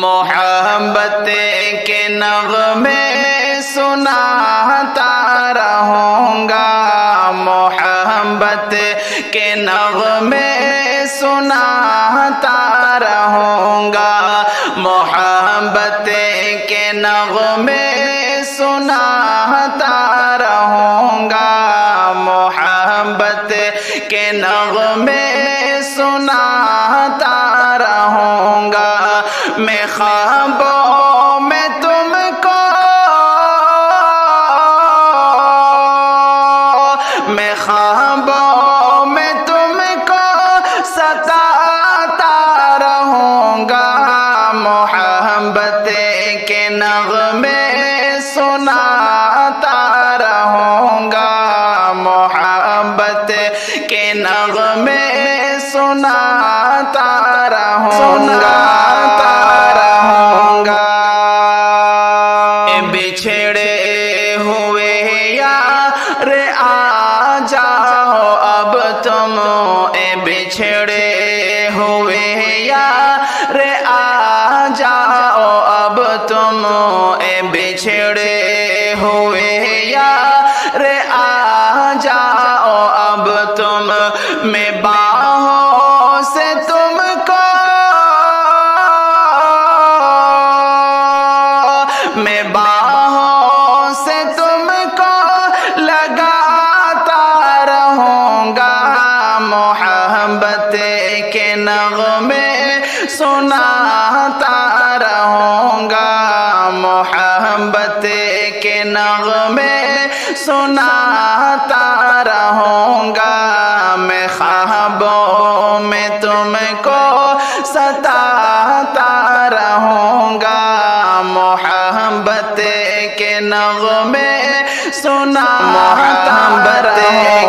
محبت کے نغمے سناتا رہوں گا، محبت کے نغمے سناتا رہوں گا، محبت کے نغمے سناتا رہوں گا، محبت کے نغمے سناتا رہوں گا، میں خوابوں میں تم کو، میں خوابوں میں تم کو ستاتا رہوں گا، محبت کے نغمے سناتا رہوں گا، محبت کے نغمے سناتا رہوں گا، بچھڑے ہوئے یار آ جاؤ اب تم، اے بچھڑے ہوئے یار آ جاؤ اب تم، اے بچھڑے ہوئے یار آ جاؤ اب تم، میں باہوں سے تم کو، میں باہوں سے تم کو لگاتا رہوں گا، محبت کے نغمے سناتا رہوں گا، محبت کے نغمے سناتا رہوں گا، میں خوابوں میں تم کو ستاتا رہوں گا، محبت کے نغمے سناتا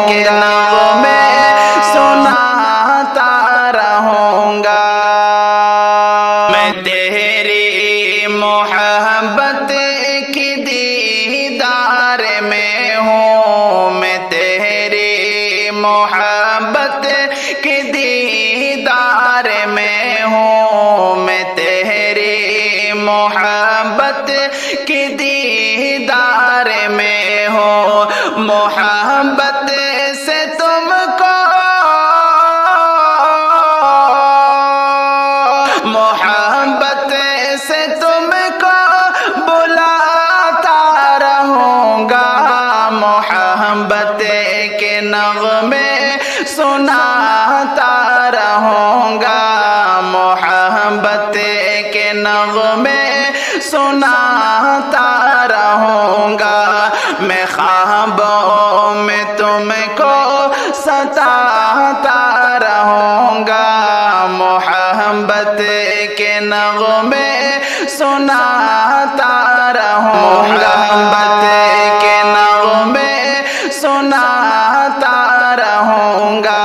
کے نغمے سناتا رہوں گا، میں تیری محبت کی دیدار میں ہوں، میں تیری محبت کی دیدار میں ہوں، میں تیری محبت کی دیدار میں ہوں، محبت سے تم کو، محبت سے تم کو بلاتا رہوں گا، محبت کے نغمے سناتا رہوں گا، محبت کے نغمے سناتا رہوں گا، میں خوابوں میں تم کو ستاتا رہوں گا، محبت کے نغمے سناتا رہوں گا، محبت کے نغمے سناتا رہوں گا،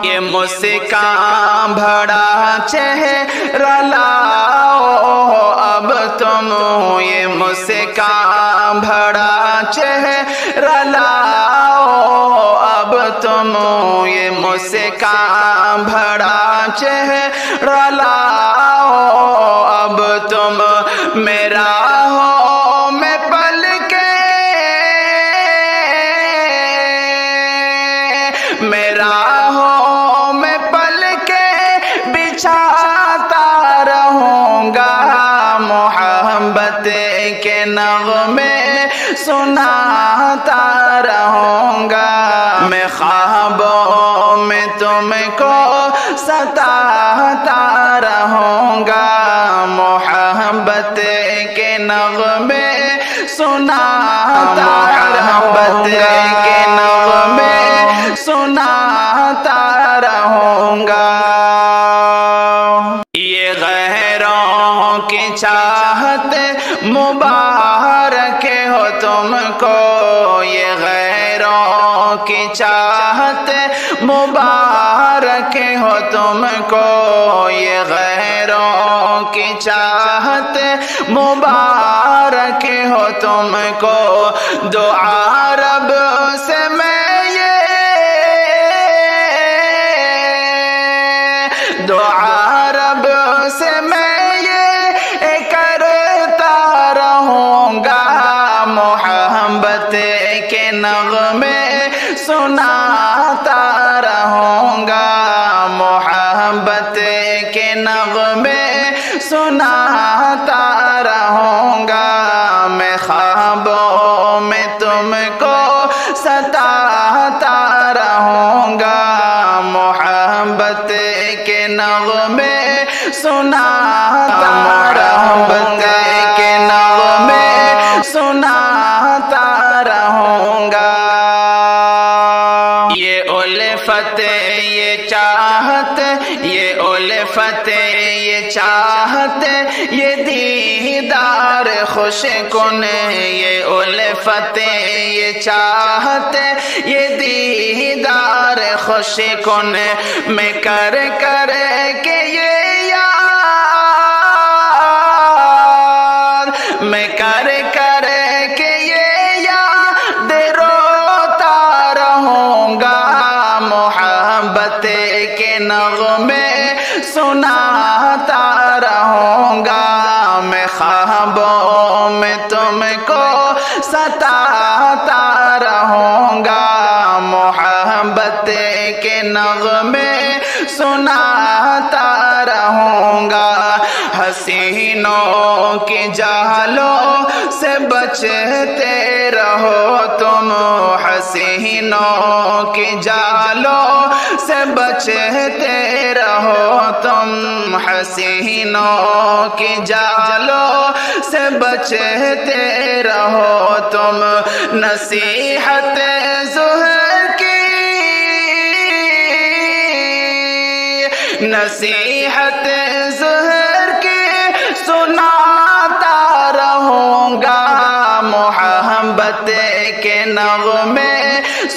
یہ مسکان بھرا چہرہ لاؤ اب تم، یہ مسکان بھرا چہرہ لاؤ اب تم، یہ مسکان بھرا چہرہ لاؤ اب تم، میرا ہو میں پل کے، میرا ہو میں پل کے بچھاتا رہوں گا، محبت کے نغمے سناتا رہوں گا، میں خوابوں میں تم کو ستاتا رہوں گا، محبت کے نغمے سناتا، محبت کے نغمے سناتا رہوں گا، یہ غیروں کی چاہت مبارک ہو تم کو، یہ غیروں کی چاہت مبارک ہو تم کو، یہ غیروں کی چاہت مبارک ہو تم کو، دعا رب سے میں یہ دعا رب سے سناتا رہوں گا، محبت کے نغمے سناتا رہوں گا، میں خوابوں میں تم کو ستاتا رہوں گا، محبت کے نغمے سناتا رہوں گا، کے نغمے سناتا رہوں گا۔ یہ الفت یہ چاہت، یہ الفت یہ چاہت، یہ دیدار خوش کن، یہ الفت یہ چاہت، یہ دیدار خوش کن، میں کر کر کے یہ یاد، میں کر کر کے یہ یاد روتا رہوں گا، محبت کے نغمے سناتا رہوں گا، میں خوابوں میں تم کو ستاتا رہوں گا، محبت کے نغمے سناتا رہوں گا، حسینوں کی جہلوں سے بچتے رہو تم، حسینوں کی جہلوں سے بچتے رہو تم، حسینوں کی جہلوں سے بچتے رہو تم، نصیحت زہر کی، نصیحت زہر کی سناتا رہوں گا، محبت کے نغمے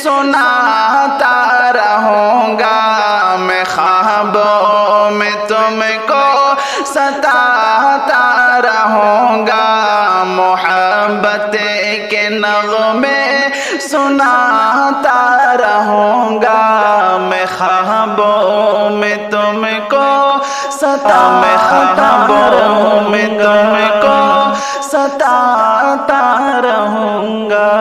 سناتا رہوں گا، میں خوابوں میں تم کو ستاتا رہوں گا، محبت کے نغمے سناتا رہوں گا، میں خوابوں میں تم کو ستاتا رہوں گا، ستاتا رہوں گا۔